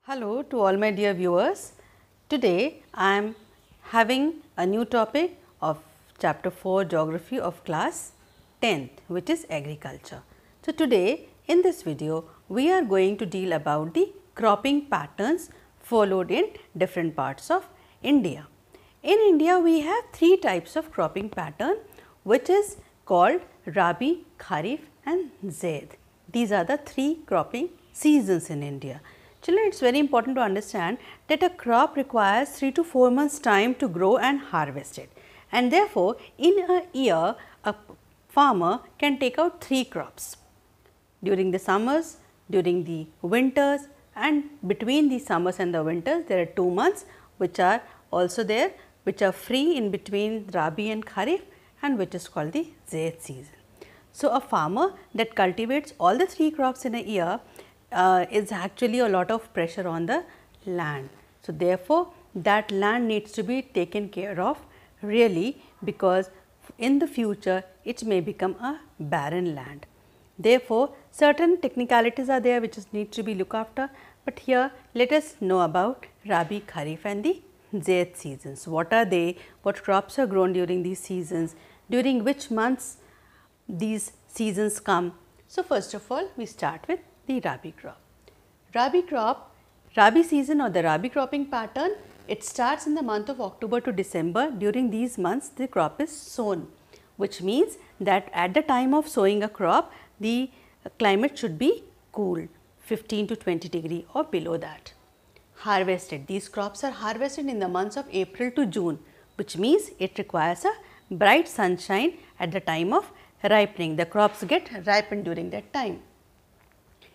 Hello to all my dear viewers. Today I am having a new topic of chapter 4 geography of class 10th, which is agriculture. So, today in this video we are going to deal about the cropping patterns followed in different parts of India. In India we have three types of cropping pattern, which is called Rabi, Kharif and Zaid. These are the three cropping seasons in India. Children, it is very important to understand that a crop requires 3 to 4 months time to grow and harvest it, and therefore, in a year a farmer can take out 3 crops during the summers, during the winters, and between the summers and the winters there are 2 months which are also there, which are free in between Rabi and Kharif, and which is called the Zaid season. So, a farmer that cultivates all the 3 crops in a year is actually a lot of pressure on the land. So, therefore, that land needs to be taken care of really, because in the future it may become a barren land. Therefore, certain technicalities are there which need to be looked after, but here let us know about Rabi, Kharif and the Zaid seasons. What are they? What crops are grown during these seasons? During which months these seasons come? So, first of all we start with the Rabi crop. Rabi season or the Rabi cropping pattern, it starts in the month of October to December. During these months the crop is sown, which means that at the time of sowing a crop the climate should be cool, 15 to 20 degree or below that. Harvested, these crops are harvested in the months of April to June, which means it requires a bright sunshine at the time of ripening. The crops get ripened during that time.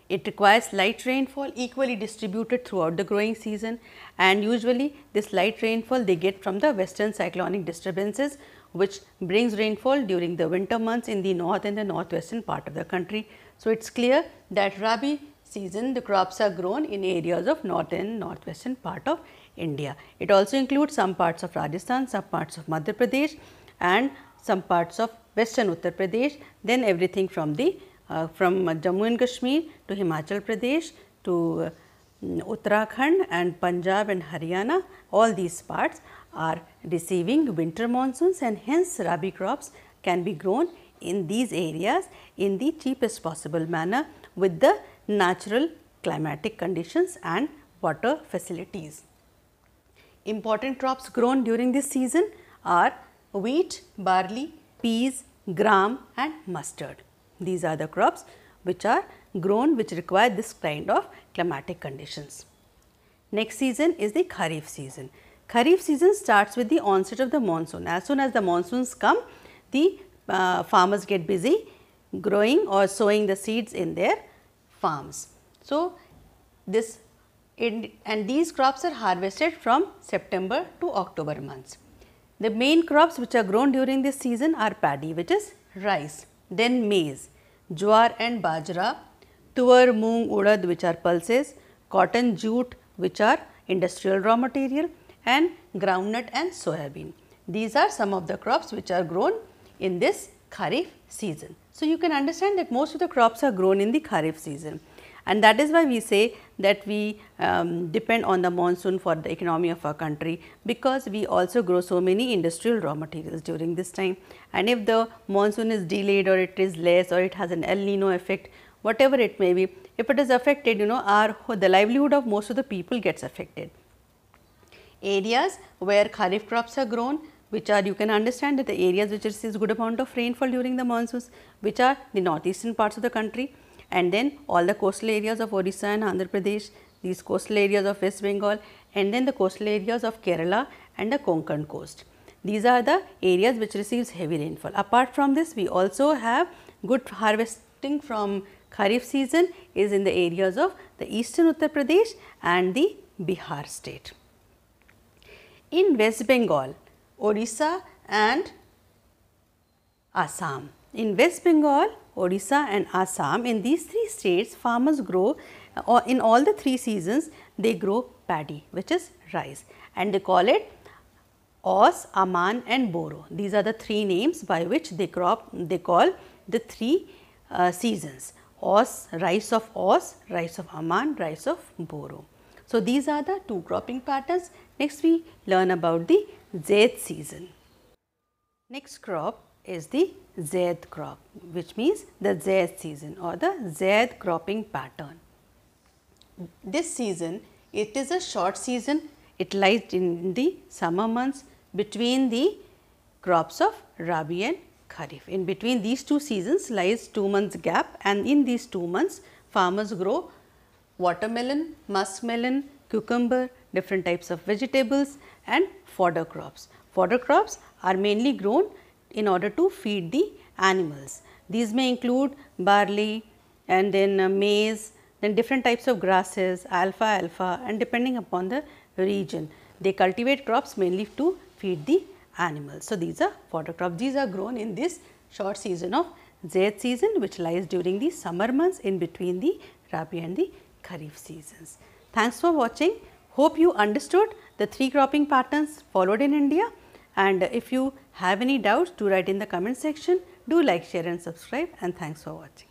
It requires light rainfall equally distributed throughout the growing season, and usually this light rainfall they get from the western cyclonic disturbances, which brings rainfall during the winter months in the north and the northwestern part of the country. So, it is clear that Rabi season the crops are grown in areas of northern and northwestern part of India. It also includes some parts of Rajasthan, some parts of Madhya Pradesh and some parts of western Uttar Pradesh, then everything from the from Jammu and Kashmir to Himachal Pradesh to Uttarakhand and Punjab and Haryana. All these parts are receiving winter monsoons, and hence Rabi crops can be grown in these areas in the cheapest possible manner with the natural climatic conditions and water facilities. Important crops grown during this season are wheat, barley, peas, gram and mustard. These are the crops which are grown, which require this kind of climatic conditions. Next season is the Kharif season. Kharif season starts with the onset of the monsoon. As soon as the monsoons come, the farmers get busy growing or sowing the seeds in their farms. So, and these crops are harvested from September to October months. The main crops which are grown during this season are paddy, which is rice, then maize, jowar and bajra, tuar, moong, urad, which are pulses, cotton, jute, which are industrial raw material, and groundnut and soybean. These are some of the crops which are grown in this Kharif season. So, you can understand that most of the crops are grown in the Kharif season, and that is why we say that we depend on the monsoon for the economy of our country, because we also grow so many industrial raw materials during this time. And if the monsoon is delayed or it is less or it has an El Nino effect, whatever it may be, if it is affected, the livelihood of most of the people gets affected. Areas where Kharif crops are grown, which are, you can understand that the areas which receives good amount of rainfall during the monsoons, which are the northeastern parts of the country, and then all the coastal areas of Odisha and Andhra Pradesh, these coastal areas of West Bengal, and then the coastal areas of Kerala and the Konkan coast. These are the areas which receives heavy rainfall. Apart from this, we also have good harvesting from Kharif season is in the areas of the eastern Uttar Pradesh and the Bihar state. In West Bengal, Odisha and Assam. In West Bengal, Odisha and Assam, in these three states farmers grow in all the 3 seasons they grow paddy, which is rice, and they call it Aus, Aman and Boro. These are the 3 names by which they call the 3 seasons: Aus, rice of Aus, rice of Aman, rice of Boro. So, these are the two cropping patterns. Next we learn about the Zaid season. Next crop is the Zaid crop, which means the Zaid season or the Zaid cropping pattern. This season, it is a short season. It lies in the summer months between the crops of Rabi and Kharif. In between these two seasons lies 2 months gap, and in these 2 months farmers grow watermelon, muskmelon, cucumber, different types of vegetables and fodder crops. Fodder crops are mainly grown in order to feed the animals. These may include barley and then maize, then different types of grasses, alfalfa, and depending upon the region, they cultivate crops mainly to feed the animals. So, these are fodder crops. These are grown in this short season of Zaid season, which lies during the summer months in between the Rabi and the Kharif seasons. Thanks for watching. Hope you understood the 3 cropping patterns followed in India, and if you have any doubts, do write in the comment section. Do like, share and subscribe, and thanks for watching.